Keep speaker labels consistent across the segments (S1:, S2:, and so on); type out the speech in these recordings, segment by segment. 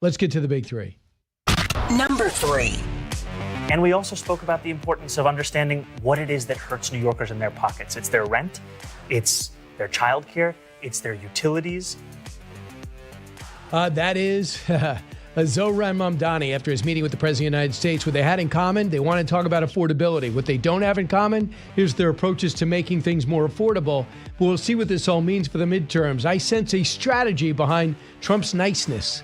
S1: Let's get to the big three.
S2: Number 3.
S3: And we also spoke about the importance of understanding what it is that hurts New Yorkers in their pockets. It's their rent, it's their childcare, it's their utilities.
S1: That is Zohran Mamdani after his meeting with the President of the United States. What they had in common, they want to talk about affordability. What they don't have in common, here's their approaches to making things more affordable. But we'll see what this all means for the midterms. I sense a strategy behind Trump's niceness.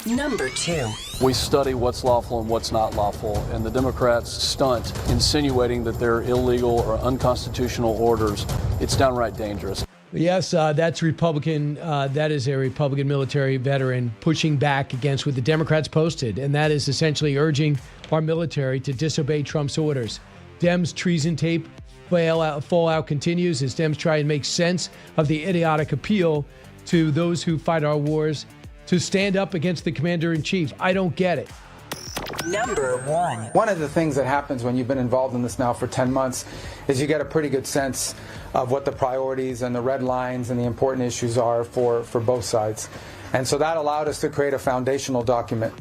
S2: Number 2.
S4: We study what's lawful and what's not lawful, and the Democrats stunt insinuating that they're illegal or unconstitutional orders. It's downright dangerous.
S1: Yes, that's Republican. That is a Republican military veteran pushing back against what the Democrats posted, and that is essentially urging our military to disobey Trump's orders. Dems' treason tape fallout continues as Dems try and make sense of the idiotic appeal to those who fight our wars to stand up against the commander-in-chief. I don't get it.
S2: Number 1.
S5: One of the things that happens when you've been involved in this now for 10 months is you get a pretty good sense of what the priorities and the red lines and the important issues are for both sides. And so that allowed us to create a foundational document.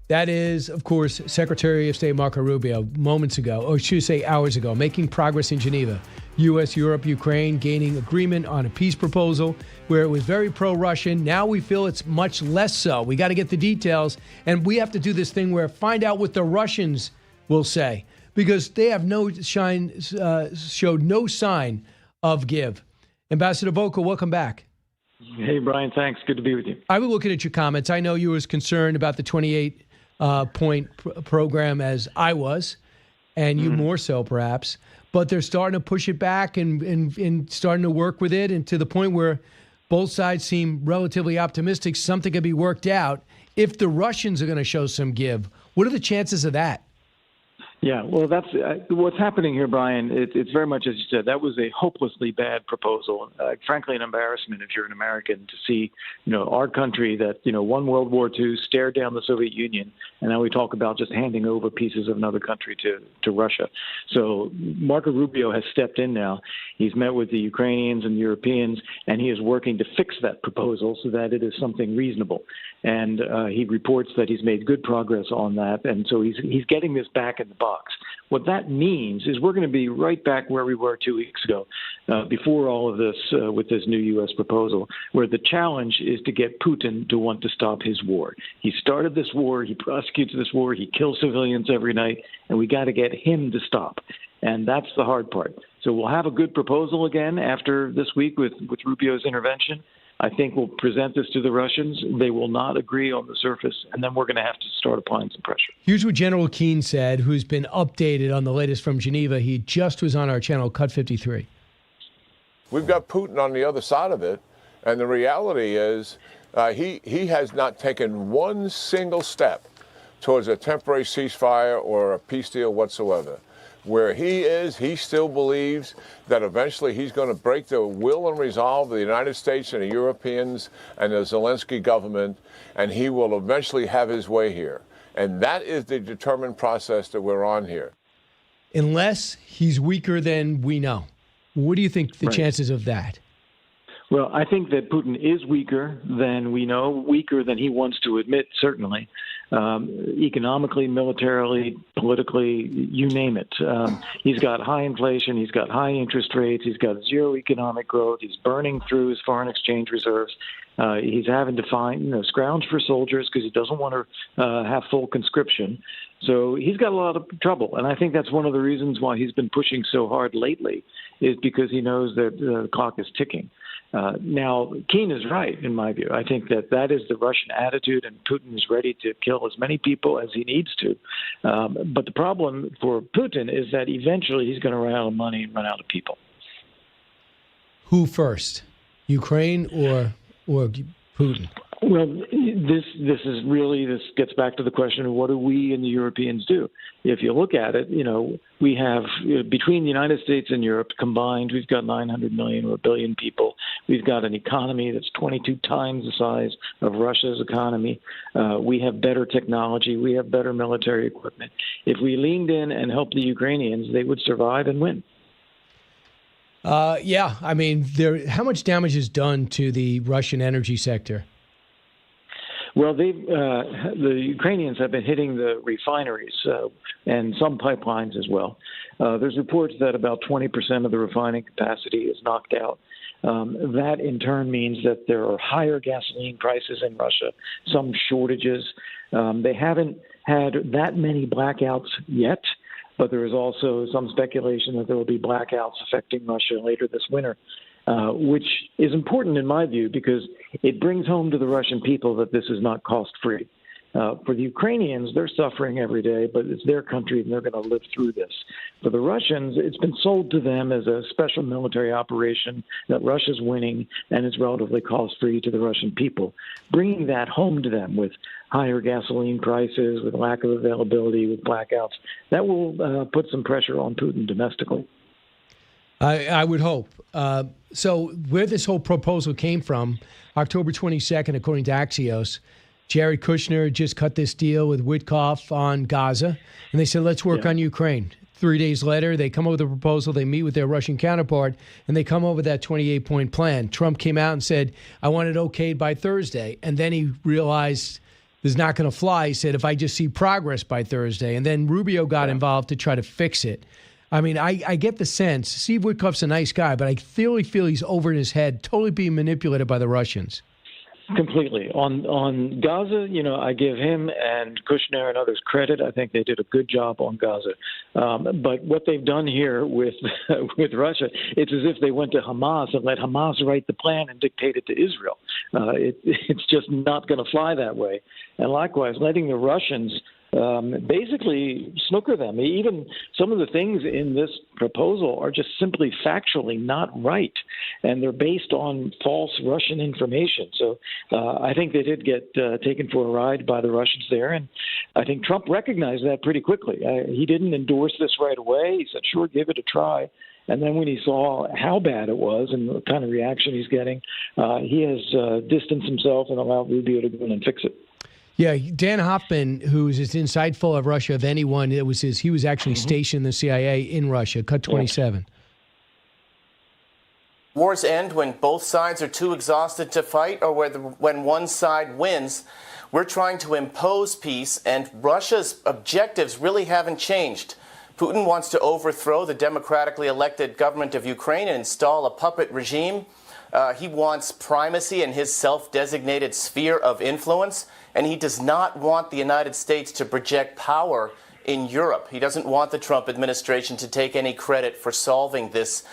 S1: That is, of course, Secretary of State Marco Rubio moments ago, or should I say hours ago, making progress in Geneva. U.S., Europe, Ukraine gaining agreement on a peace proposal where it was very pro-Russian. Now we feel it's much less so. We got to get the details, and we have to do this thing where find out what the Russians will say, because they have showed no sign of give. Ambassador Volker, welcome back.
S6: Hey, Brian, thanks. Good to be with you.
S1: I was looking at your comments. I know you were as concerned about the 28-point program as I was, and you more so perhaps. But they're starting to push it back and starting to work with it, and to the point where both sides seem relatively optimistic something can be worked out if the Russians are going to show some give. What are the chances of that?
S6: Yeah, well, that's what's happening here, Brian. It's very much as you said. That was a hopelessly bad proposal. Frankly, an embarrassment if you're an American to see, our country that won World War II, stared down the Soviet Union, and now we talk about just handing over pieces of another country to Russia. So Marco Rubio has stepped in now. He's met with the Ukrainians and Europeans, and he is working to fix that proposal so that it is something reasonable. And he reports that he's made good progress on that, and so he's getting this back in the box. What that means is we're going to be right back where we were 2 weeks ago, before all of this, with this new U.S. proposal, where the challenge is to get Putin to want to stop his war. He started this war, he prosecutes this war, he kills civilians every night, and we got to get him to stop. And that's the hard part. So we'll have a good proposal again after this week with Rubio's intervention. I think we'll present this to the Russians. They will not agree on the surface, and then we're going to have to start applying some pressure.
S1: Here's what General Keane said, who's been updated on the latest from Geneva. He just was on our channel, Cut 53.
S7: We've got Putin on the other side of it, and the reality is he has not taken one single step towards a temporary ceasefire or a peace deal whatsoever. Where he is, he still believes that eventually he's going to break the will and resolve of the United States and the Europeans and the Zelensky government, and he will eventually have his way here. And that is the determined process that we're on here.
S1: Unless he's weaker than we know. What do you think the chances of that?
S6: Well, I think that Putin is weaker than we know, weaker than he wants to admit, certainly. Economically, militarily, politically, you name it. He's got high inflation, he's got high interest rates, he's got zero economic growth, he's burning through his foreign exchange reserves. He's having to find, scrounge for soldiers because he doesn't want to have full conscription. So he's got a lot of trouble. And I think that's one of the reasons why he's been pushing so hard lately, is because he knows that the clock is ticking. Now, Keane is right, in my view. I think that is the Russian attitude, and Putin is ready to kill as many people as he needs to. But the problem for Putin is that eventually he's going to run out of money and run out of people.
S1: Who first, Ukraine or Putin?
S6: Well, this gets back to the question of what do we and the Europeans do? If you look at it, we have, between the United States and Europe combined, we've got 900 million or a billion people. We've got an economy that's 22 times the size of Russia's economy. We have better technology. We have better military equipment. If we leaned in and helped the Ukrainians, they would survive and win.
S1: Yeah, I mean, how much damage is done to the Russian energy sector?
S6: Well, the Ukrainians have been hitting the refineries and some pipelines as well. There's reports that about 20% of the refining capacity is knocked out. That in turn means that there are higher gasoline prices in Russia, some shortages. They haven't had that many blackouts yet, but there is also some speculation that there will be blackouts affecting Russia later this winter, which is important in my view because it brings home to the Russian people that this is not cost-free. For the Ukrainians, they're suffering every day, but it's their country and they're going to live through this. For the Russians, it's been sold to them as a special military operation that Russia's winning and it's relatively cost-free to the Russian people. Bringing that home to them with higher gasoline prices, with lack of availability, with blackouts, that will put some pressure on Putin domestically.
S1: I would hope. So where this whole proposal came from, October 22nd, according to Axios, Jared Kushner just cut this deal with Witkoff on Gaza, and they said, let's work on Ukraine. 3 days later, they come up with a proposal, they meet with their Russian counterpart, and they come up with that 28-point plan. Trump came out and said, I want it okayed by Thursday. And then he realized this is not going to fly. He said, if I just see progress by Thursday. And then Rubio got involved to try to fix it. I mean, I get the sense, Steve Witkoff's a nice guy, but I really feel he's over in his head, totally being manipulated by the Russians.
S6: Completely. On Gaza, I give him and Kushner and others credit. I think they did a good job on Gaza. But what they've done here with Russia, it's as if they went to Hamas and let Hamas write the plan and dictate it to Israel. It's just not going to fly that way. And likewise, letting the Russians basically snooker them. Even some of the things in this proposal are just simply factually not right, and they're based on false Russian information. So I think they did get taken for a ride by the Russians there, and I think Trump recognized that pretty quickly. He didn't endorse this right away. He said, sure, give it a try. And then when he saw how bad it was and the kind of reaction he's getting, he has distanced himself and allowed Rubio to go in and fix it.
S1: Yeah, Dan Hoffman, who's as insightful of Russia of anyone, he was actually stationed in the CIA in Russia, cut 27.
S8: Wars end when both sides are too exhausted to fight or when one side wins. We're trying to impose peace, and Russia's objectives really haven't changed. Putin wants to overthrow the democratically elected government of Ukraine and install a puppet regime. He wants primacy in his self-designated sphere of influence, and he does not want the United States to project power in Europe. He doesn't want the Trump administration to take any credit for solving this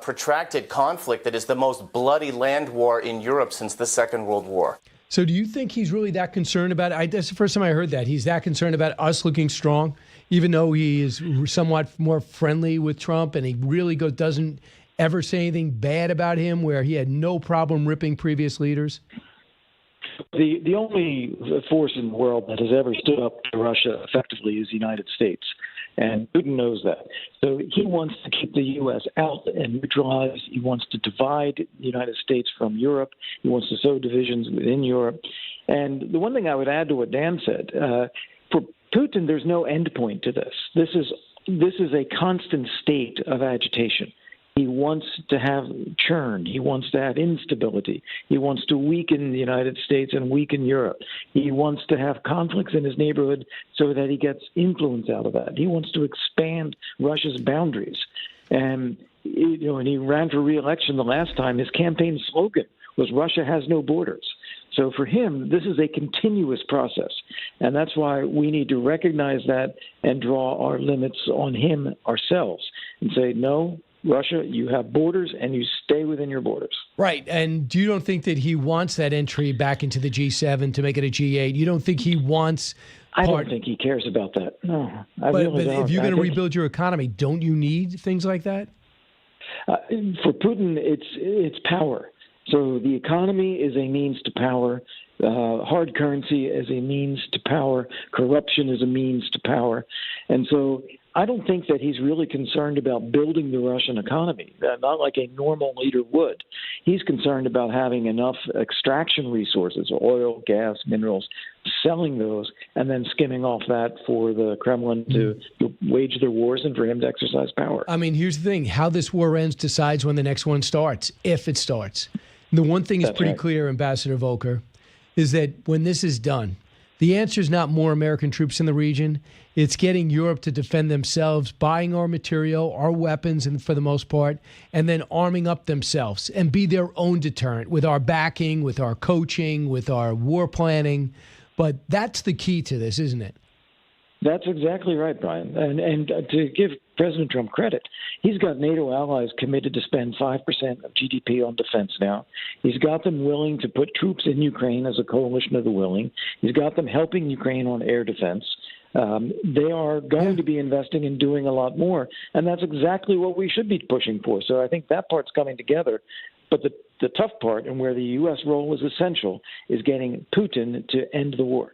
S8: protracted conflict that is the most bloody land war in Europe since the Second World War.
S1: So do you think he's really that concerned about it? That's the first time I heard that. He's that concerned about us looking strong, even though he is somewhat more friendly with Trump, and he really doesn't ever say anything bad about him, where he had no problem ripping previous leaders?
S6: The only force in the world that has ever stood up to Russia effectively is the United States, and Putin knows that. So he wants to keep the U.S. out and neutralize. He wants to divide the United States from Europe. He wants to sow divisions within Europe. And the one thing I would add to what Dan said, for Putin, there's no end point to this. This is a constant state of agitation. He wants to have churn. He wants to have instability. He wants to weaken the United States and weaken Europe. He wants to have conflicts in his neighborhood so that he gets influence out of that. He wants to expand Russia's boundaries. And, when he ran for re-election the last time, his campaign slogan was Russia has no borders. So for him, this is a continuous process. And that's why we need to recognize that and draw our limits on him ourselves and say, no, Russia, you have borders, and you stay within your borders.
S1: Right. And you don't think that he wants that entry back into the G7 to make it a G8? You don't think he wants...
S6: I don't think he cares about that. No, I really don't.
S1: If you're going to rebuild your economy, don't you need things like that?
S6: For Putin, it's power. So the economy is a means to power. Hard currency is a means to power. Corruption is a means to power. And so I don't think that he's really concerned about building the Russian economy, not like a normal leader would. He's concerned about having enough extraction resources, oil, gas, minerals, selling those, and then skimming off that for the Kremlin to wage their wars and for him to exercise power.
S1: I mean, here's the thing. How this war ends decides when the next one starts, if it starts. The one thing is pretty clear, Ambassador Volker. is that when this is done, the answer is not more American troops in the region. It's getting Europe to defend themselves, buying our material, our weapons, and for the most part, and then arming up themselves and be their own deterrent with our backing, with our coaching, with our war planning. But that's the key to this, isn't it?
S6: That's exactly right, Brian. And to give President Trump credit, he's got NATO allies committed to spend 5% of GDP on defense now. He's got them willing to put troops in Ukraine as a coalition of the willing. He's got them helping Ukraine on air defense. They are going to be investing in doing a lot more, and that's exactly what we should be pushing for. So I think that part's coming together. But the tough part, and where the U.S. role is essential, is getting Putin to end the war.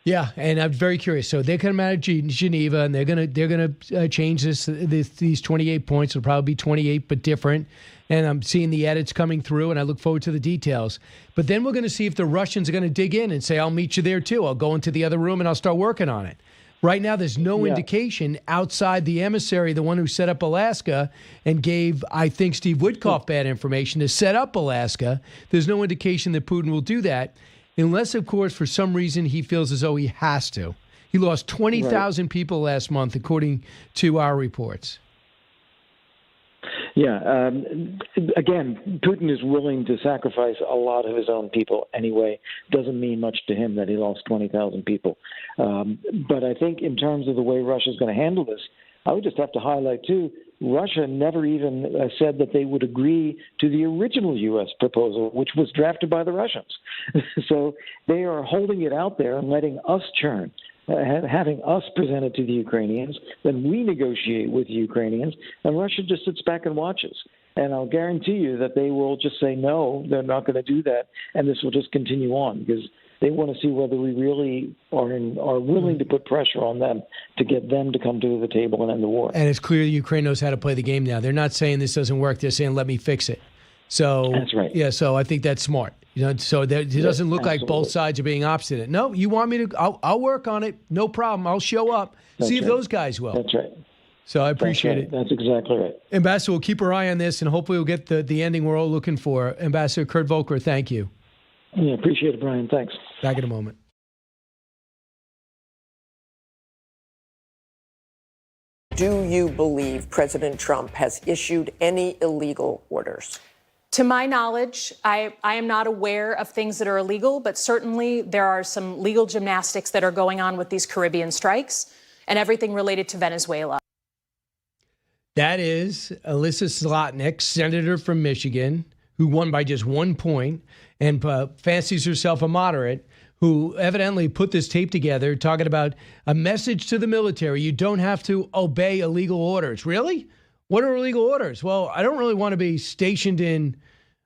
S1: Yeah, and I'm very curious. So they come out of Geneva, and they're gonna change these 28 points. It'll probably be 28, but different. And I'm seeing the edits coming through, and I look forward to the details. But then we're going to see if the Russians are going to dig in and say, "I'll meet you there too. I'll go into the other room and I'll start working on it." Right now, there's no indication outside the emissary, the one who set up Alaska and gave, I think, Steve Witkoff bad information to set up Alaska. There's no indication that Putin will do that. Unless, of course, for some reason he feels as though he has to. He lost 20,000 people last month, according to our reports.
S6: Yeah. Again, Putin is willing to sacrifice a lot of his own people anyway. Doesn't mean much to him that he lost 20,000 people. But I think in terms of the way Russia's going to handle this, I would just have to highlight, too, Russia never even said that they would agree to the original U.S. proposal, which was drafted by the Russians. So they are holding it out there and letting us churn, having us present it to the Ukrainians. Then we negotiate with the Ukrainians, and Russia just sits back and watches. And I'll guarantee you that they will just say, no, they're not going to do that, and this will just continue on because they want to see whether we really are willing to put pressure on them to get them to come to the table and end the war.
S1: And it's clear Ukraine knows how to play the game now. They're not saying this doesn't work. They're saying, let me fix it. So
S6: that's right.
S1: Yeah, so I think that's smart. So it doesn't look like both sides are being obstinate. No, you want me to? I'll work on it. No problem. I'll show up. See if those guys will.
S6: That's right.
S1: So I appreciate it.
S6: That's exactly right.
S1: Ambassador, we'll keep our eye on this, and hopefully we'll get the ending we're all looking for. Ambassador Kurt Volker, thank you.
S6: Yeah, appreciate it, Brian. Thanks.
S1: Back in a moment.
S9: Do you believe President Trump has issued any illegal orders?
S10: To my knowledge, I am not aware of things that are illegal, but certainly there are some legal gymnastics that are going on with these Caribbean strikes and everything related to Venezuela.
S1: That is Alyssa Zlotnick, senator from Michigan, who won by just 1 point and fancies herself a moderate, who evidently put this tape together talking about a message to the military. You don't have to obey illegal orders. Really? What are illegal orders? Well, I don't really want to be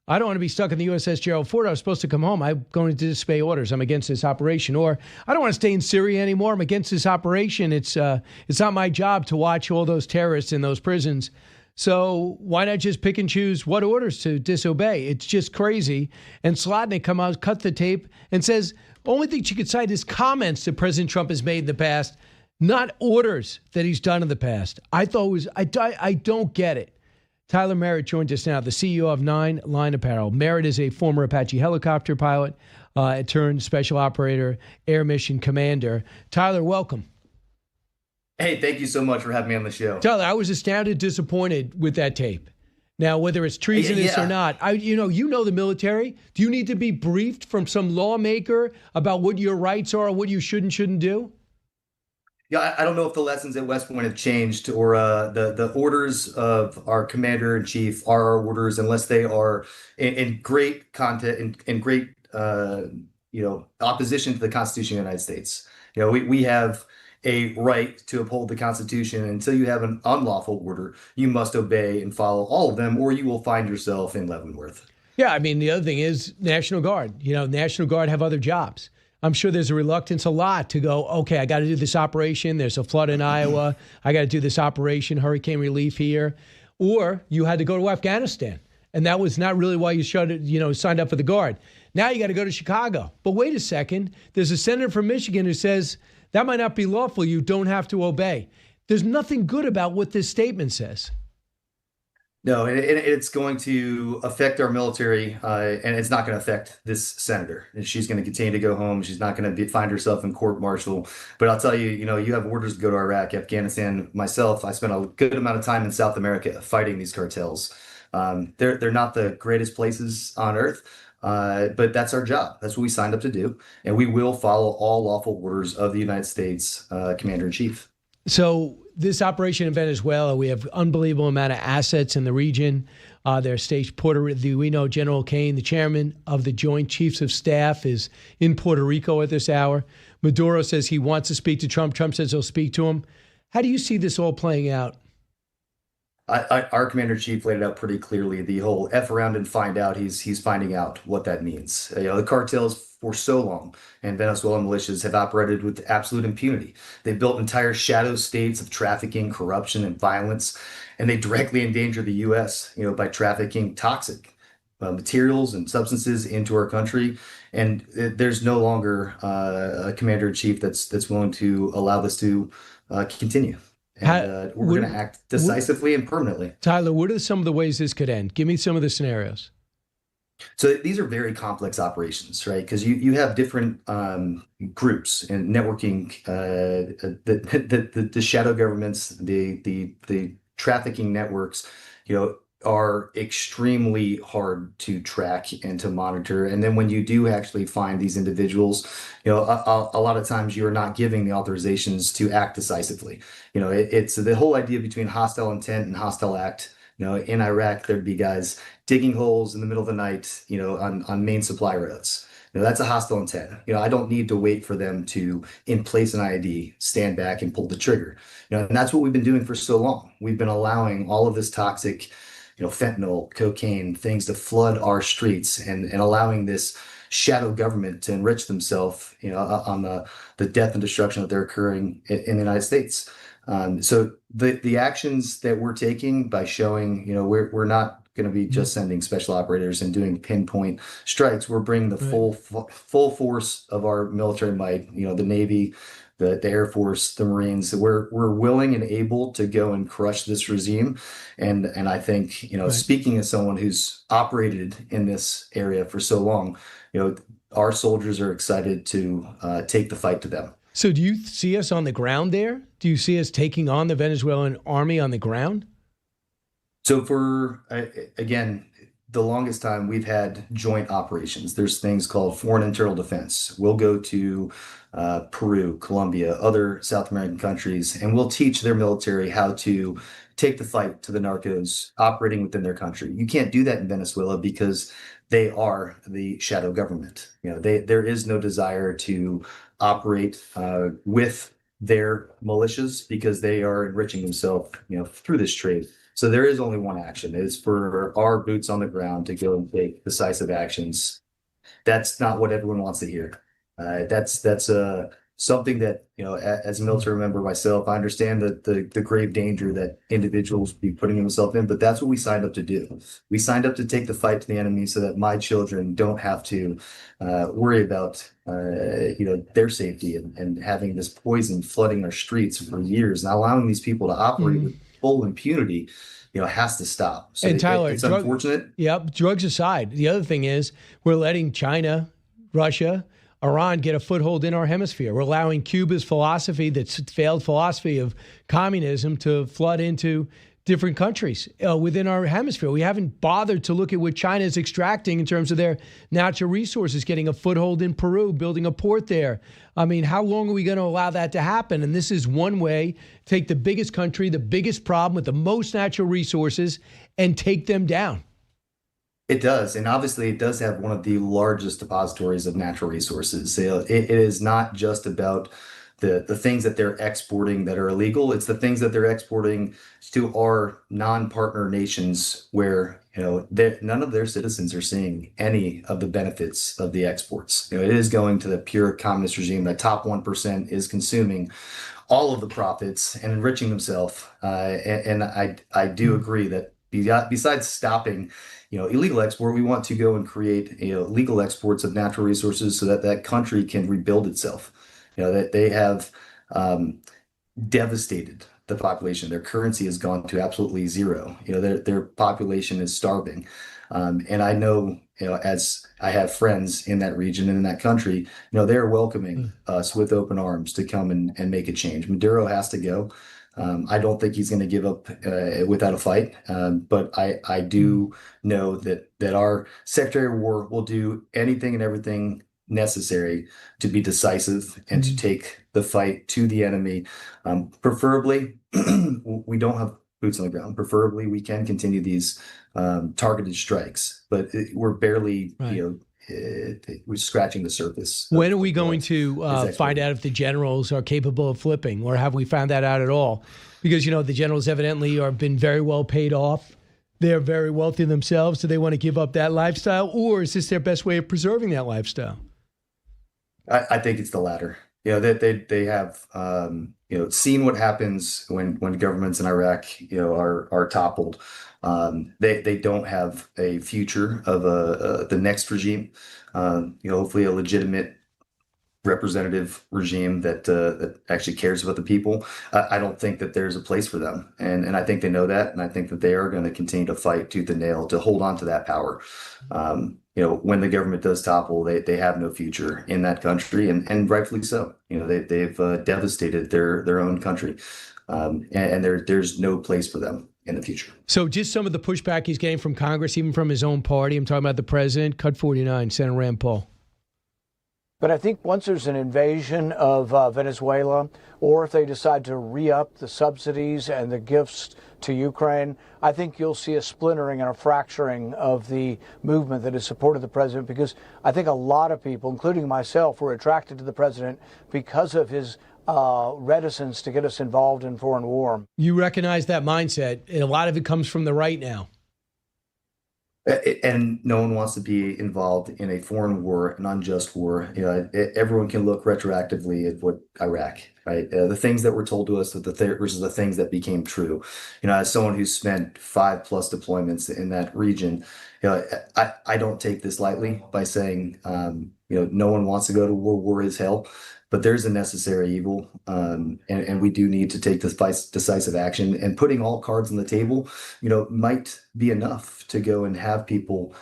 S1: I don't want to be stuck in the USS Gerald Ford. I was supposed to come home. I'm going to disobey orders. I'm against this operation. Or I don't want to stay in Syria anymore. I'm against this operation. It's not my job to watch all those terrorists in those prisons. So why not just pick and choose what orders to disobey? It's just crazy. And Zlotnick come out, cut the tape, and says only thing she could cite is comments that President Trump has made in the past, not orders that he's done in the past. I don't get it. Tyler Merritt joins us now, the CEO of 9 Line Apparel. Merritt is a former Apache helicopter pilot, turned special operator, air mission commander. Tyler, welcome.
S11: Hey, thank you so much for having me on the show.
S1: Tyler, I was astounded, disappointed with that tape. Now, whether it's treasonous or not, you know the military. Do you need to be briefed from some lawmaker about what your rights are, what you should and shouldn't do?
S11: Yeah, I don't know if the lessons at West Point have changed, or the orders of our commander in chief are our orders unless they are in great content, in great opposition to the Constitution of the United States. We have a right to uphold the Constitution. Until you have an unlawful order, you must obey and follow all of them, or you will find yourself in Leavenworth.
S1: Yeah, I mean, the other thing is National Guard. National Guard have other jobs. I'm sure there's a reluctance a lot to go, okay, I got to do this operation. There's a flood in Iowa. I got to do this operation, hurricane relief here. Or you had to go to Afghanistan. And that was not really why you signed up for the Guard. Now you got to go to Chicago. But wait a second. There's a senator from Michigan who says that might not be lawful. You don't have to obey. There's nothing good about what this statement says.
S11: No, and it's going to affect our military, and it's not going to affect this senator. And she's going to continue to go home. She's not going to find herself in court-martial. But I'll tell you, you have orders to go to Iraq, Afghanistan. Myself, I spent a good amount of time in South America fighting these cartels. They're not the greatest places on earth, but that's our job. That's what we signed up to do, and we will follow all lawful orders of the United States Commander-in-Chief.
S1: So this operation in Venezuela, we have unbelievable amount of assets in the region. They're staged Puerto Rico. We know General Kane, the chairman of the Joint Chiefs of Staff, is in Puerto Rico at this hour. Maduro says he wants to speak to Trump. Trump says he'll speak to him. How do you see this all playing out?
S11: Our commander-in-chief laid it out pretty clearly. The whole F around and find out, he's finding out what that means. The cartels for so long and Venezuelan militias have operated with absolute impunity. They built entire shadow states of trafficking, corruption, and violence, and they directly endanger the U.S. By trafficking toxic materials and substances into our country. And there's no longer a commander-in-chief that's willing to allow this to continue. And we're going to act decisively and permanently.
S1: Tyler, what are some of the ways this could end? Give me some of the scenarios.
S11: So these are very complex operations, right? Because you have different groups and networking, the shadow governments, the trafficking networks, are extremely hard to track and to monitor. And then when you do actually find these individuals, a lot of times you are not giving the authorizations to act decisively. It's the whole idea between hostile intent and hostile act. In Iraq, there'd be guys digging holes in the middle of the night, on main supply roads. That's a hostile intent. I don't need to wait for them to, in place an IED, stand back and pull the trigger. And that's what we've been doing for so long. We've been allowing all of this toxic, fentanyl, cocaine, things to flood our streets and allowing this shadow government to enrich themselves, on the death and destruction that they're occurring in the United States. So the actions that we're taking by showing, we're not going to be just sending special operators and doing pinpoint strikes. We're bringing the full force of our military might, the Navy, the Air Force, the Marines. We're willing and able to go and crush this regime. And I think, speaking as someone who's operated in this area for so long, our soldiers are excited to take the fight to them.
S1: So do you see us on the ground there? Do you see us taking on the Venezuelan army on the ground?
S11: So for, again, the longest time we've had joint operations. There's things called foreign internal defense. We'll go to Peru, Colombia, other South American countries, and we'll teach their military how to take the fight to the narcos operating within their country. You can't do that in Venezuela because they are the shadow government. There is no desire to operate with their militias because they are enriching themselves, through this trade. So there is only one action. It is for our boots on the ground to go and take decisive actions. That's not what everyone wants to hear. That's something that, as a military member myself, I understand that the grave danger that individuals be putting themselves in, but that's what we signed up to do. We signed up to take the fight to the enemy so that my children don't have to worry about, their safety and having this poison flooding our streets for years and allowing these people to operate with full impunity, has to stop. So
S1: and Tyler,
S11: it's unfortunate.
S1: Yep. Drugs aside, the other thing is we're letting China, Russia, Iran get a foothold in our hemisphere. We're allowing Cuba's philosophy, that's failed philosophy of communism, to flood into different countries within our hemisphere. We haven't bothered to look at what China is extracting in terms of their natural resources, getting a foothold in Peru, building a port there. I mean, how long are we going to allow that to happen? And this is one way, take the biggest country, the biggest problem with the most natural resources, and take them down.
S11: It does. And obviously it does have one of the largest depositories of natural resources. It is not just about the things that they're exporting that are illegal. It's the things that they're exporting to our non-partner nations where, none of their citizens are seeing any of the benefits of the exports. It is going to the pure communist regime. The top 1% is consuming all of the profits and enriching themselves. And I do agree that besides stopping illegal export, we want to go and create legal exports of natural resources so that that country can rebuild itself. That they have devastated the population. Their currency has gone to absolutely zero. Their population is starving. And I know, as I have friends in that region and in that country, they're welcoming us with open arms to come and make a change. Maduro has to go. I don't think he's going to give up without a fight. But I do know that our Secretary of War will do anything and everything necessary to be decisive and to take the fight to the enemy. Preferably, we don't have boots on the ground. Preferably, we can continue these targeted strikes, but we're barely, we're scratching the surface.
S1: When are we going to find out if the generals are capable of flipping, or have we found that out at all? Because, the generals evidently are been very well paid off. They're very wealthy themselves. Do they want to give up that lifestyle, or is this their best way of preserving that lifestyle?
S11: I think it's the latter. They have seen what happens when governments in Iraq are toppled. They don't have a future of the next regime. Hopefully a legitimate representative regime that actually cares about the people. I don't think that there's a place for them, and I think they know that, and I think that they are going to continue to fight tooth and nail to hold on to that power. When the government does topple, they have no future in that country, and rightfully so. They've devastated their own country, and there's no place for them in the future.
S1: So just some of the pushback he's getting from Congress, even from his own party. I'm talking about the president. Cut 49, Senator Rand Paul.
S12: But I think once there's an invasion of Venezuela, or if they decide to re-up the subsidies and the gifts to Ukraine, I think you'll see a splintering and a fracturing of the movement that has supported the president, because I think a lot of people, including myself, were attracted to the president because of his reticence to get us involved in foreign war.
S1: You recognize that mindset, and a lot of it comes from the right now.
S11: And no one wants to be involved in a foreign war, an unjust war. Everyone can look retroactively at what Iraq, right? The things that were told to us versus the things that became true. As someone who's spent 5+ deployments in that region, I don't take this lightly by saying, no one wants to go to war. War is hell. But there's a necessary evil, and we do need to take this decisive action. And putting all cards on the table, might be enough to go and have people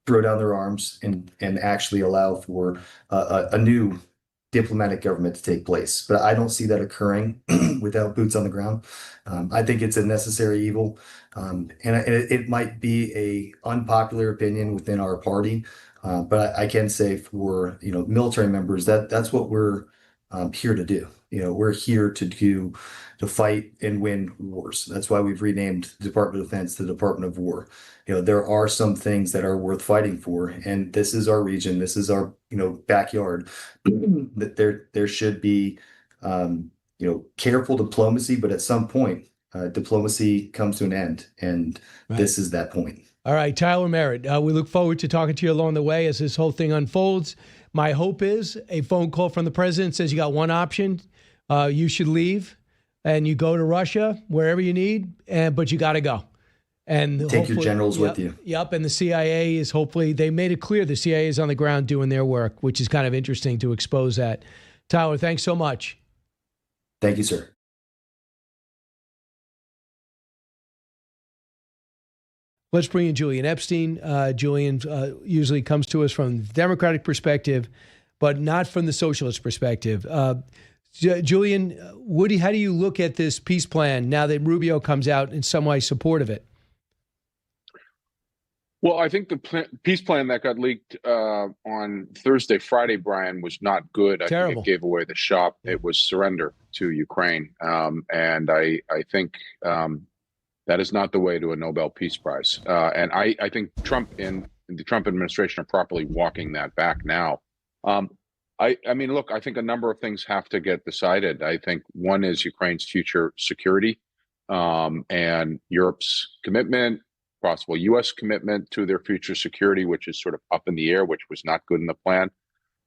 S11: throw down their arms and actually allow for a new diplomatic government to take place. But I don't see that occurring without boots on the ground. I think it's a necessary evil, and it might be a unpopular opinion within our party. But I can say for military members that's what we're here to do. We're here to fight and win wars. That's why we've renamed the Department of Defense the Department of War. There are some things that are worth fighting for, and this is our region. This is our backyard. That there should be careful diplomacy, but at some point diplomacy comes to an end, and This is that point.
S1: All right, Tyler Merritt, we look forward to talking to you along the way as this whole thing unfolds. My hope is a phone call from the president says you got one option. You should leave and you go to Russia, wherever you need, but you got to go. And
S11: take your generals with you.
S1: Yep, and the CIA is they made it clear the CIA is on the ground doing their work, which is kind of interesting to expose that. Tyler, thanks so much.
S11: Thank you, sir.
S1: Let's bring in Julian Epstein. Julian usually comes to us from the Democratic perspective, but not from the socialist perspective. Julian, how do you look at this peace plan now that Rubio comes out in some way support of it?
S13: Well, I think the peace plan that got leaked on Friday, Brian, was not good.
S1: Terrible.
S13: I think it gave away the shop. It was surrender to Ukraine. And I think that is not the way to a Nobel Peace Prize. And I think Trump and the Trump administration are properly walking that back now. I mean, look, I think a number of things have to get decided. I think one is Ukraine's future security and Europe's commitment, possible U.S. commitment to their future security, which is sort of up in the air, which was not good in the plan.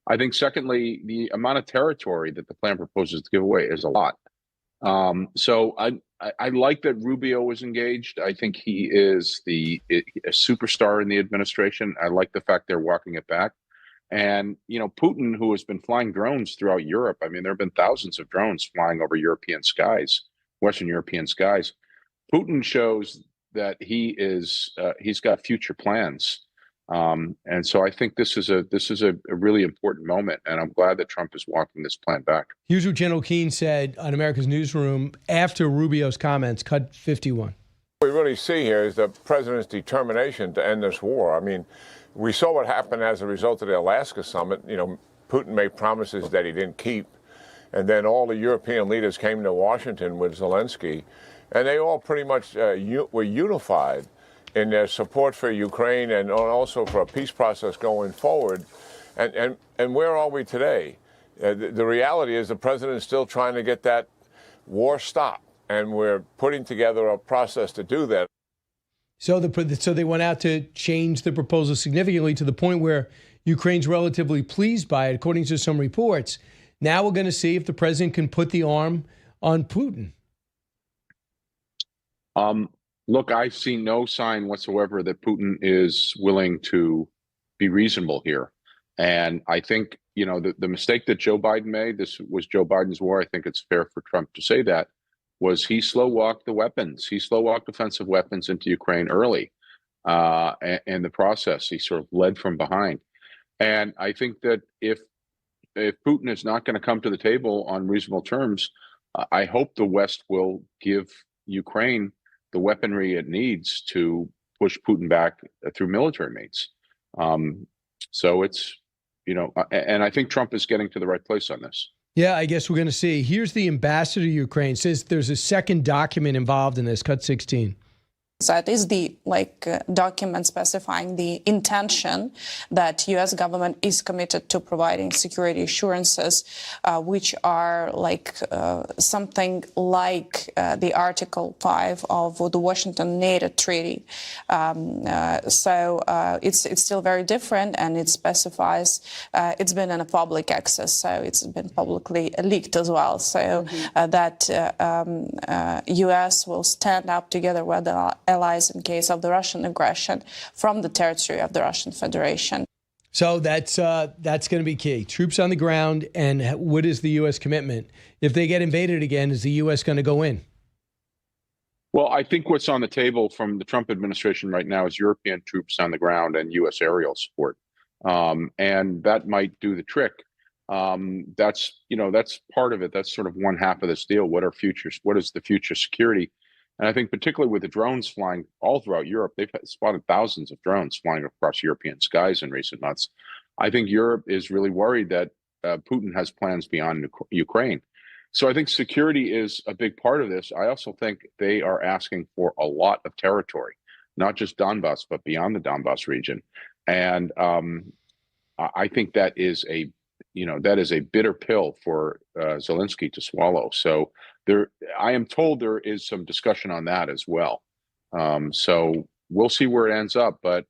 S13: I think, secondly, the amount of territory that the plan proposes to give away is a lot. So I like that Rubio is engaged. I think he is a superstar in the administration. I like the fact they're walking it back. And, Putin, who has been flying drones throughout Europe, I mean, there have been thousands of drones flying over European skies, Western European skies. Putin shows that he's got future plans. And so I think this is a really important moment, and I'm glad that Trump is walking this plan back.
S1: Here's what General Keane said on America's Newsroom after Rubio's comments, cut 51.
S7: What we really see here is the president's determination to end this war. I mean, we saw what happened as a result of the Alaska summit. Putin made promises that he didn't keep. And then all the European leaders came to Washington with Zelensky, and they all pretty much were unified in their support for Ukraine and also for a peace process going forward. And where are we today? The reality is the president is still trying to get that war stopped, and we're putting together a process to do that.
S1: So they went out to change the proposal significantly to the point where Ukraine's relatively pleased by it, according to some reports. Now we're going to see if the president can put the arm on Putin.
S13: Look, I've seen no sign whatsoever that Putin is willing to be reasonable here. And I think, the mistake that Joe Biden made, this was Joe Biden's war, I think it's fair for Trump to say that, was he slow-walked the weapons. He slow-walked offensive weapons into Ukraine early in the process. He sort of led from behind. And I think that if Putin is not going to come to the table on reasonable terms, I hope the West will give Ukraine the weaponry it needs to push Putin back through military means. So it's, and I think Trump is getting to the right place on this.
S1: Yeah, I guess we're going to see. Here's the ambassador to Ukraine. Says there's a second document involved in this, cut 16.
S14: That is the document specifying the intention that U.S. government is committed to providing security assurances, which are something like the Article 5 of the Washington NATO Treaty. So it's still very different, and it specifies it's been in a public access, so it's been publicly leaked as well. So that U.S. will stand up together with the allies in case of the Russian aggression from the territory of the Russian Federation.
S1: So that's going to be key. Troops on the ground, and what is the U.S. commitment? If they get invaded again, is the U.S. going to go in?
S13: Well, I think what's on the table from the Trump administration right now is European troops on the ground and U.S. aerial support. And that might do the trick. That's part of it. That's sort of one half of this deal. What is the future security? And I think particularly with the drones flying all throughout Europe, they've spotted thousands of drones flying across European skies in recent months. I think Europe is really worried that Putin has plans beyond Ukraine. So I think security is a big part of this. I also think they are asking for a lot of territory, not just Donbass, but beyond the Donbass region. And I think that is a bitter pill for Zelensky to swallow. So I am told there is some discussion on that as well. So we'll see where it ends up. But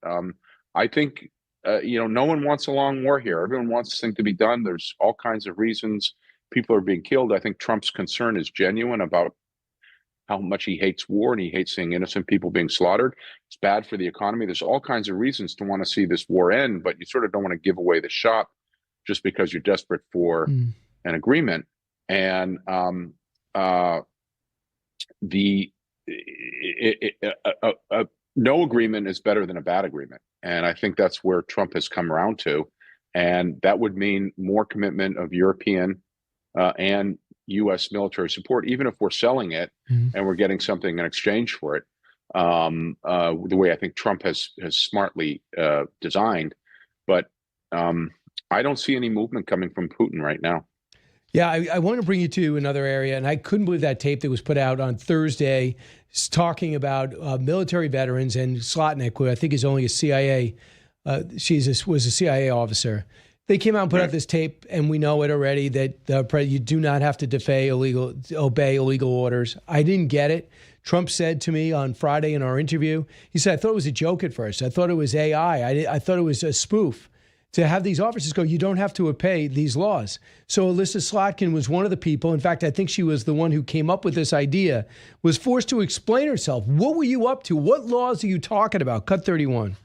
S13: I think, no one wants a long war here. Everyone wants this thing to be done. There's all kinds of reasons people are being killed. I think Trump's concern is genuine about how much he hates war, and he hates seeing innocent people being slaughtered. It's bad for the economy. There's all kinds of reasons to want to see this war end, but you sort of don't want to give away the shot just because you're desperate for an agreement. And no agreement is better than a bad agreement. And I think that's where Trump has come around to. And that would mean more commitment of European and U.S. military support, even if we're selling it and we're getting something in exchange for it, the way I think Trump has smartly designed. But I don't see any movement coming from Putin right now.
S1: Yeah, I want to bring you to another area, and I couldn't believe that tape that was put out on Thursday talking about military veterans and Slotnick, who I think is only a CIA, was a CIA officer. They came out and put out this tape, and we know it already, that you do not have to obey illegal orders. I didn't get it. Trump said to me on Friday in our interview, he said, I thought it was a joke at first. I thought it was AI. I thought it was a spoof. To have these officers go, you don't have to obey these laws. So Alyssa Slotkin was one of the people. In fact, I think she was the one who came up with this idea, was forced to explain herself. What were you up to? What laws are you talking about? Cut 31.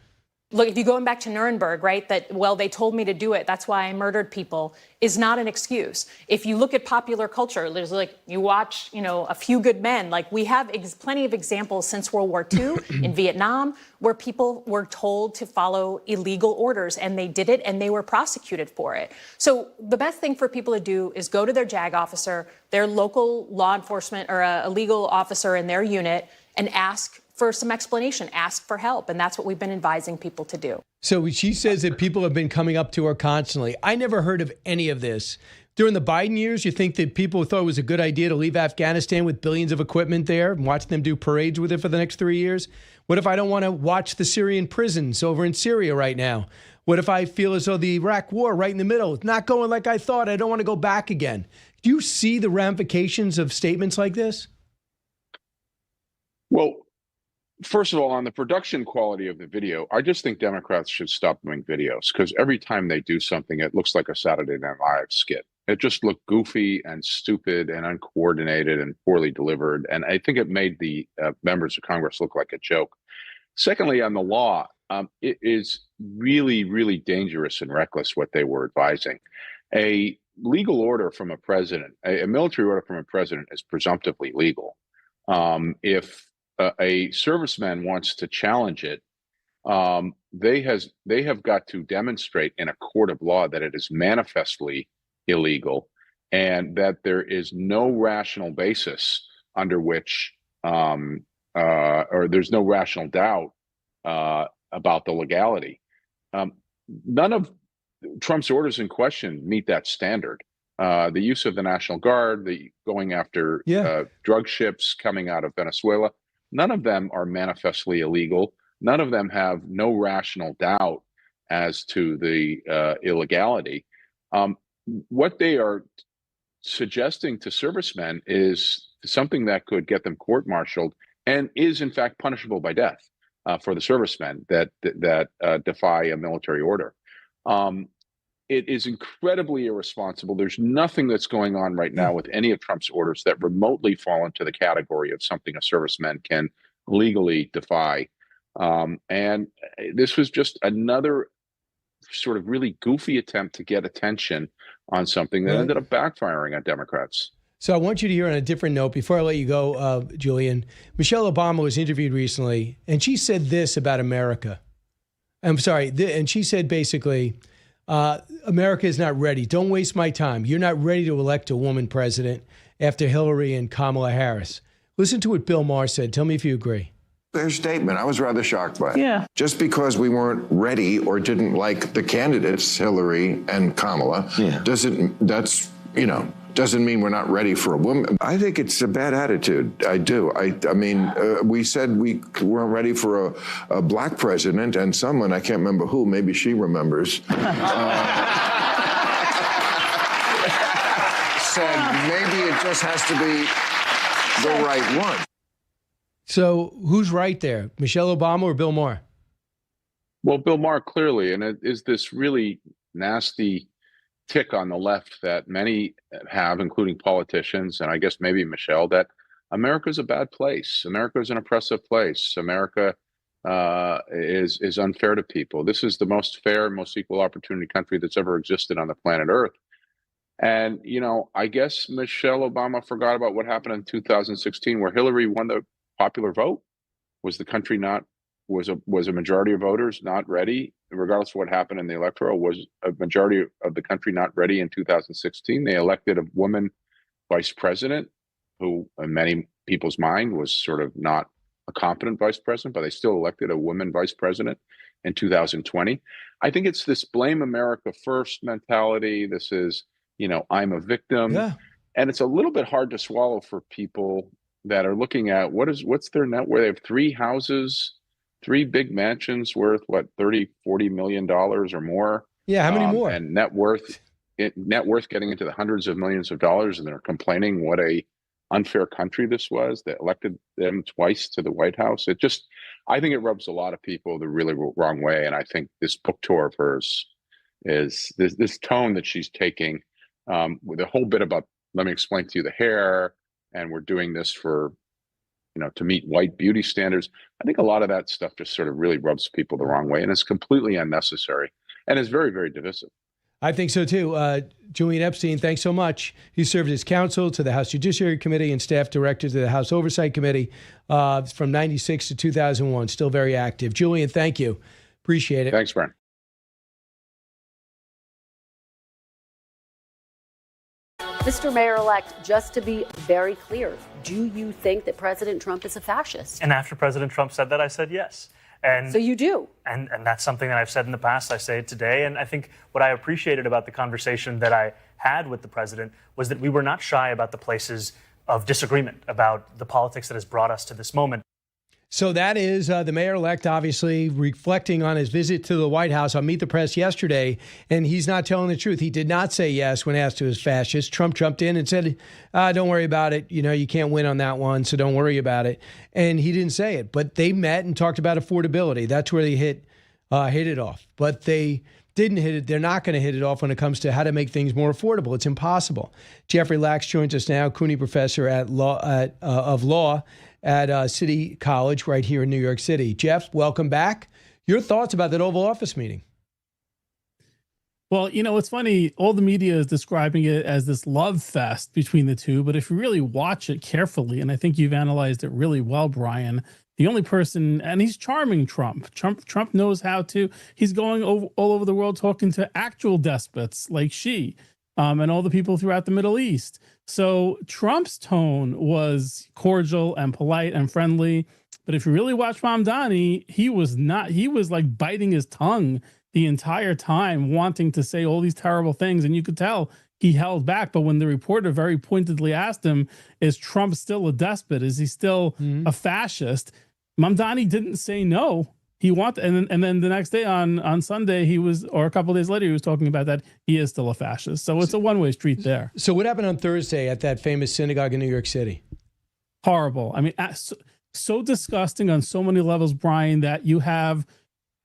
S10: look, if you're going back to Nuremberg, right, that, well, they told me to do it, that's why I murdered people, is not an excuse. If you look at popular culture, there's like, you watch, A Few Good Men, like we have plenty of examples since World War II in Vietnam where people were told to follow illegal orders and they did it and they were prosecuted for it. So the best thing for people to do is go to their JAG officer, their local law enforcement or a legal officer in their unit and ask for some explanation, ask for help. And that's what we've been advising people to do.
S1: So she says that people have been coming up to her constantly. I never heard of any of this. During the Biden years, you think that people thought it was a good idea to leave Afghanistan with billions of equipment there and watch them do parades with it for the next 3 years? What if I don't want to watch the Syrian prisons over in Syria right now? What if I feel as though the Iraq war right in the middle, it's not going like I thought, I don't want to go back again? Do you see the ramifications of statements like this?
S13: Well, first of all, on the production quality of the video, I just think Democrats should stop doing videos because every time they do something, it looks like a Saturday Night Live skit. It just looked goofy and stupid and uncoordinated and poorly delivered. And I think it made the members of Congress look like a joke. Secondly, on the law, it is really, really dangerous and reckless what they were advising. A legal order from a president, a military order from a president is presumptively legal. If a serviceman wants to challenge it, they have got to demonstrate in a court of law that it is manifestly illegal and that there is no rational basis under which or there's no rational doubt about the legality. None of Trump's orders in question meet that standard. The use of the National Guard, the going after drug ships coming out of Venezuela, none of them are manifestly illegal. None of them have no rational doubt as to the illegality. What they are suggesting to servicemen is something that could get them court-martialed and is in fact punishable by death for the servicemen that defy a military order. It is incredibly irresponsible. There's nothing that's going on right now with any of Trump's orders that remotely fall into the category of something a serviceman can legally defy. And this was just another sort of really goofy attempt to get attention on something that ended up backfiring on Democrats.
S1: So I want you to hear on a different note, before I let you go, Julian, Michelle Obama was interviewed recently, and she said this about America. I'm sorry, and she said basically, America is not ready. Don't waste my time. You're not ready to elect a woman president after Hillary and Kamala Harris. Listen to what Bill Maher said. Tell me if you agree.
S15: Their statement, I was rather shocked by it.
S16: Yeah.
S15: Just because we weren't ready or didn't like the candidates, Hillary and Kamala, doesn't mean we're not ready for a woman. I think it's a bad attitude. I do. I mean, we said we weren't ready for a black president, and someone, I can't remember who, maybe she remembers, said maybe it just has to be the right one.
S1: So who's right there, Michelle Obama or Bill Maher?
S13: Well, Bill Maher clearly, and it is this really nasty tick on the left that many have, including politicians, and I guess maybe Michelle, that America's a bad place. America is an oppressive place. America is unfair to people. This is the most fair, most equal opportunity country that's ever existed on the planet Earth. And, I guess Michelle Obama forgot about what happened in 2016, where Hillary won the popular vote. Was the country was a majority of voters not ready, regardless of what happened in the electoral? Was a majority of the country not ready in 2016? They elected a woman vice president who, in many people's mind, was sort of not a competent vice president, but they still elected a woman vice president in 2020. I think it's this blame America first mentality. This is, I'm a victim.
S1: Yeah. And
S13: it's a little bit hard to swallow for people that are looking at what's their net worth. They have 3 houses, 3 big mansions worth, $30-40 million or more.
S1: Yeah, how many more?
S13: And net worth getting into the hundreds of millions of dollars, and they're complaining what a unfair country this was that elected them twice to the White House. I think it rubs a lot of people the really wrong way. And I think this book tour of hers is this tone that she's taking with a whole bit about, let me explain to you the hair, and we're doing this for to meet white beauty standards. I think a lot of that stuff just sort of really rubs people the wrong way, and it's completely unnecessary and is very, very divisive.
S1: I think so too. Julian Epstein, thanks so much. He served as counsel to the House Judiciary Committee and staff director to the House Oversight Committee from 96 to 2001. Still very active. Julian, thank you. Appreciate it.
S13: Thanks, Brian.
S16: Mr. Mayor-elect, just to be very clear, do you think that President Trump is a fascist?
S3: And after President Trump said that, I said yes. And
S16: so you do.
S3: And that's something that I've said in the past. I say it today. And I think what I appreciated about the conversation that I had with the president was that we were not shy about the places of disagreement, about the politics that has brought us to this moment.
S1: So that is the mayor-elect, obviously, reflecting on his visit to the White House on Meet the Press yesterday, and he's not telling the truth. He did not say yes when asked to his fascist. Trump jumped in and said, don't worry about it. You can't win on that one, so don't worry about it. And he didn't say it. But they met and talked about affordability. That's where they hit it off. But they didn't hit it. They're not going to hit it off when it comes to how to make things more affordable. It's impossible. Jeffrey Lax joins us now, CUNY professor of law at City College right here in New York City. Jeff, welcome back. Your thoughts about that Oval Office meeting?
S17: Well, it's funny. All the media is describing it as this love fest between the two. But if you really watch it carefully, and I think you've analyzed it really well, Brian, the only person, and he's charming Trump. Trump knows how to. He's going all over the world talking to actual despots like Xi and all the people throughout the Middle East. So Trump's tone was cordial and polite and friendly. But if you really watch Mamdani, he was not. He was like biting his tongue the entire time, wanting to say all these terrible things. And you could tell he held back. But when the reporter very pointedly asked him, is Trump still a despot? Is he still a fascist? Mamdani didn't say no. He wanted, and then the next day on Sunday, or a couple of days later, he was talking about that he is still a fascist. So it's a one-way street there.
S1: So what happened on Thursday at that famous synagogue in New York City?
S17: Horrible. I mean, so disgusting on so many levels, Brian, that you have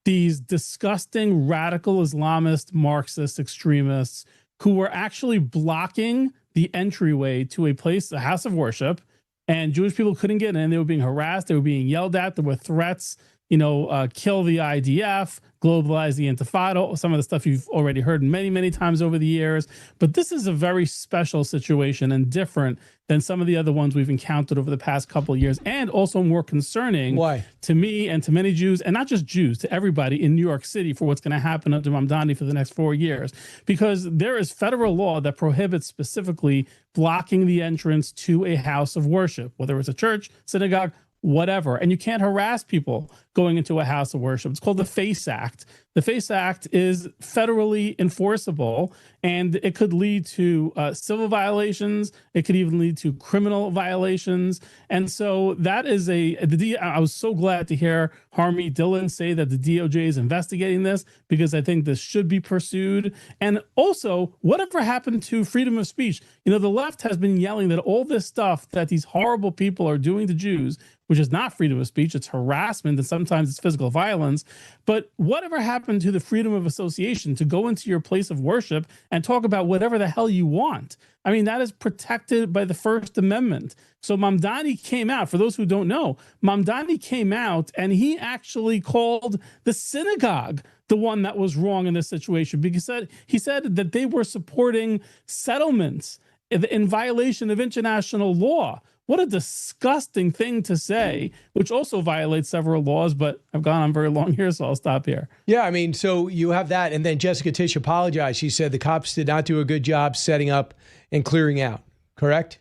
S17: these disgusting radical Islamist Marxist extremists who were actually blocking the entryway to a house of worship, and Jewish people couldn't get in. They were being harassed. They were being yelled at. There were threats. Kill the IDF, globalize the Intifada, some of the stuff you've already heard many, many times over the years. But this is a very special situation and different than some of the other ones we've encountered over the past couple of years, and also more concerning to me and to many Jews, and not just Jews, to everybody in New York City for what's going to happen under Mamdani for the next 4 years. Because there is federal law that prohibits specifically blocking the entrance to a house of worship, whether it's a church, synagogue, whatever. And you can't harass people going into a house of worship. It's called the FACE Act. The FACE Act is federally enforceable, and it could lead to civil violations. It could even lead to criminal violations. And so that is I was so glad to hear Harmeet Dillon say that the DOJ is investigating this, because I think this should be pursued. And also, whatever happened to freedom of speech? The left has been yelling that all this stuff that these horrible people are doing to Jews, which is not freedom of speech, it's harassment, and sometimes it's physical violence. But whatever happened to the freedom of association to go into your place of worship and talk about whatever the hell you want? I mean, that is protected by the First Amendment. So Mamdani came out, for those who don't know, Mamdani came out and he actually called the synagogue the one that was wrong in this situation, because he said that they were supporting settlements in violation of international law. What a disgusting thing to say, which also violates several laws, but I've gone on very long here, so I'll stop here.
S1: Yeah, I mean, so you have that. And then Jessica Tisch apologized. She said the cops did not do a good job setting up and clearing out, correct?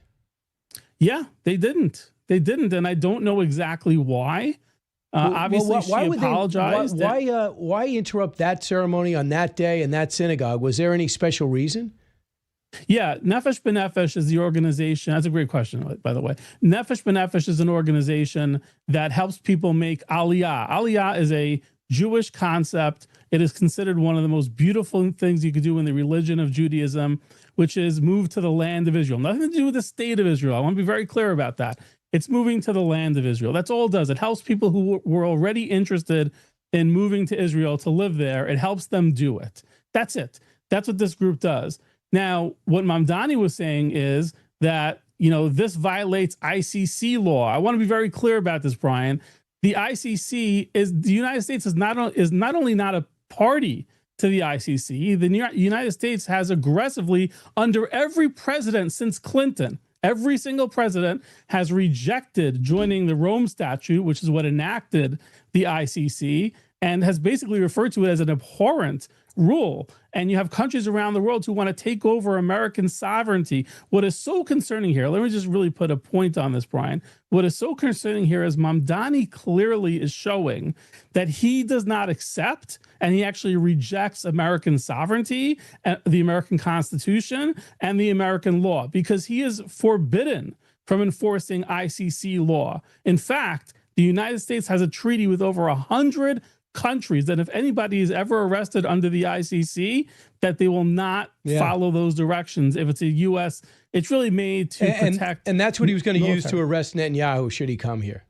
S17: Yeah, they didn't. And I don't know exactly why. Obviously, she apologized.
S1: Why interrupt that ceremony on that day in that synagogue? Was there any special reason?
S17: Yeah, Nefesh B'Nefesh is the organization. That's a great question, by the way. Nefesh B'Nefesh is an organization that helps people make Aliyah. Aliyah is a Jewish concept. It is considered one of the most beautiful things you could do in the religion of Judaism, which is move to the land of Israel. Nothing to do with the state of Israel. I want to be very clear about that. It's moving to the land of Israel. That's all it does. It helps people who were already interested in moving to Israel to live there. It helps them do it. That's it. That's what this group does. Now, what Mamdani was saying is that this violates ICC law. I want to be very clear about this, Brian. The ICC the United States is not only not a party to the ICC, the United States has aggressively, under every president since Clinton, every single president has rejected joining the Rome Statute, which is what enacted the ICC, and has basically referred to it as an abhorrent rule. And you have countries around the world who want to take over American sovereignty. What is so concerning here, let me just really put a point on this, Brian. What is so concerning here is Mamdani clearly is showing that he does not accept and he actually rejects American sovereignty, the American Constitution, and the American law, because he is forbidden from enforcing ICC law. In fact, the United States has a treaty with over 100 countries that if anybody is ever arrested under the ICC, that they will not follow those directions. If it's a U.S., it's really made to protect.
S1: And that's what he was going to use to arrest Netanyahu should he come here.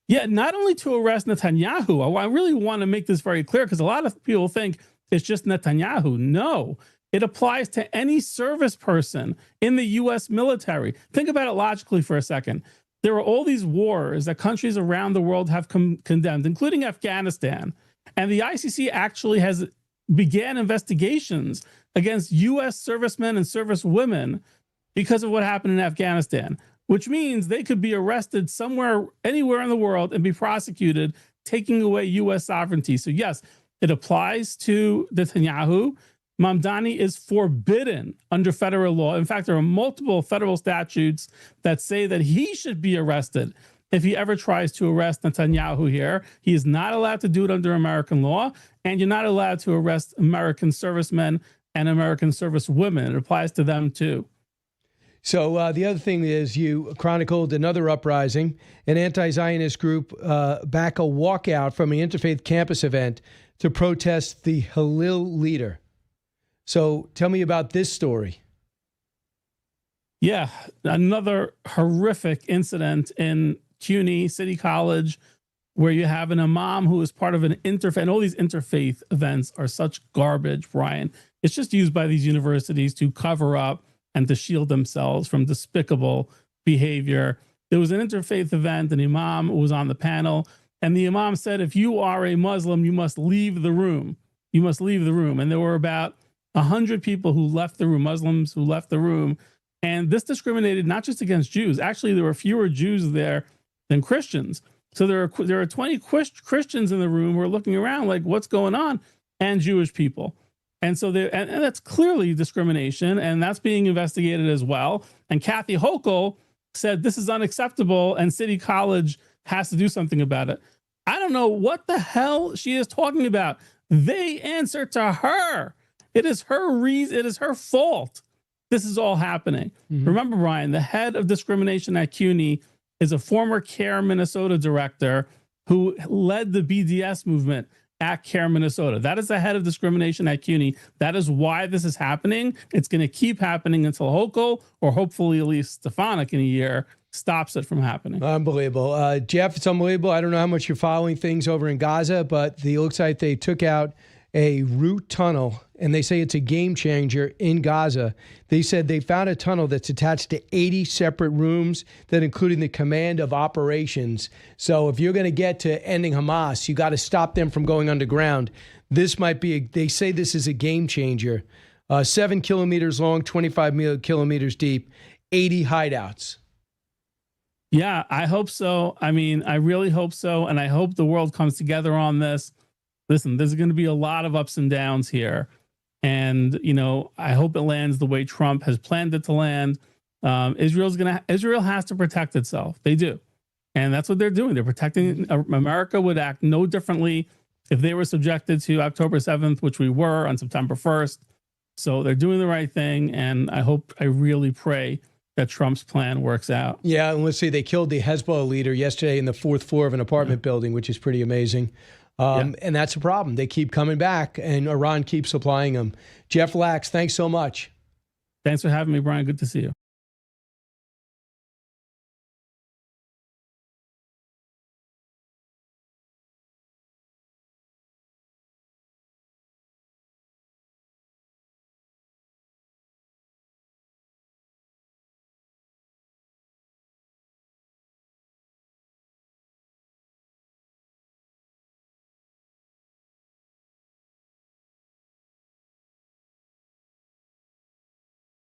S17: Yeah, not only to arrest Netanyahu. I really want to make this very clear because a lot of people think it's just Netanyahu. No, it applies to any service person in the U.S. military. Think about it logically for a second. There are all these wars that countries around the world have condemned, including Afghanistan. And the ICC actually has began investigations against U.S. servicemen and servicewomen because of what happened in Afghanistan, which means they could be arrested somewhere, anywhere in the world and be prosecuted, taking away U.S. sovereignty. So yes, it applies to Netanyahu. Mamdani is forbidden under federal law. In fact, there are multiple federal statutes that say that he should be arrested if he ever tries to arrest Netanyahu here. He is not allowed to do it under American law, and you're not allowed to arrest American servicemen and American servicewomen. It applies to them too.
S1: So the other thing is you chronicled another uprising. An anti-Zionist group back a walkout from an interfaith campus event to protest the Hillel leader. So tell me about this story.
S17: Yeah, another horrific incident in CUNY City College where you have an imam who is part of an interfaith, and all these interfaith events are such garbage, Brian. It's just used by these universities to cover up and to shield themselves from despicable behavior. There was an interfaith event, an imam was on the panel, and the imam said, if you are a Muslim, you must leave the room. You must leave the room. And there were about 100 people who left the room, Muslims who left the room. And this discriminated not just against Jews. Actually, there were fewer Jews there than Christians. So there are 20 Christians in the room who are looking around like, what's going on? And Jewish people. And so and that's clearly discrimination, and that's being investigated as well. And Kathy Hochul said this is unacceptable and City College has to do something about it. I don't know what the hell she is talking about. They answer to her. It is her reason. It is her fault. This is all happening. Mm-hmm. Remember, Brian, the head of discrimination at CUNY is a former CARE Minnesota director who led the BDS movement at CARE Minnesota. That is the head of discrimination at CUNY. That is why this is happening. It's going to keep happening until Hochul, or hopefully at least Stefanik in a year, stops it from happening.
S1: Unbelievable. Jeff, it's unbelievable. I don't know how much you're following things over in Gaza, but it looks like they took out a root tunnel, and they say it's a game changer in Gaza. They said they found a tunnel that's attached to 80 separate rooms that including the command of operations. So if you're going to get to ending Hamas, you got to stop them from going underground. This might be, they say this is a game changer. 7 kilometers long, 25 kilometers deep, 80 hideouts.
S17: Yeah, I hope so. I mean, I really hope so. And I hope the world comes together on this. Listen, there's going to be a lot of ups and downs here. And, I hope it lands the way Trump has planned it to land. Israel has to protect itself. They do. And that's what they're doing. They're protecting. America would act no differently if they were subjected to October 7th, which we were on September 1st. So they're doing the right thing. And I really pray that Trump's plan works out.
S1: Yeah. And let's see, they killed the Hezbollah leader yesterday in the 4th floor of an apartment building, which is pretty amazing. And that's a problem. They keep coming back, and Iran keeps supplying them. Jeff Lax, thanks so much.
S17: Thanks for having me, Brian. Good to see you.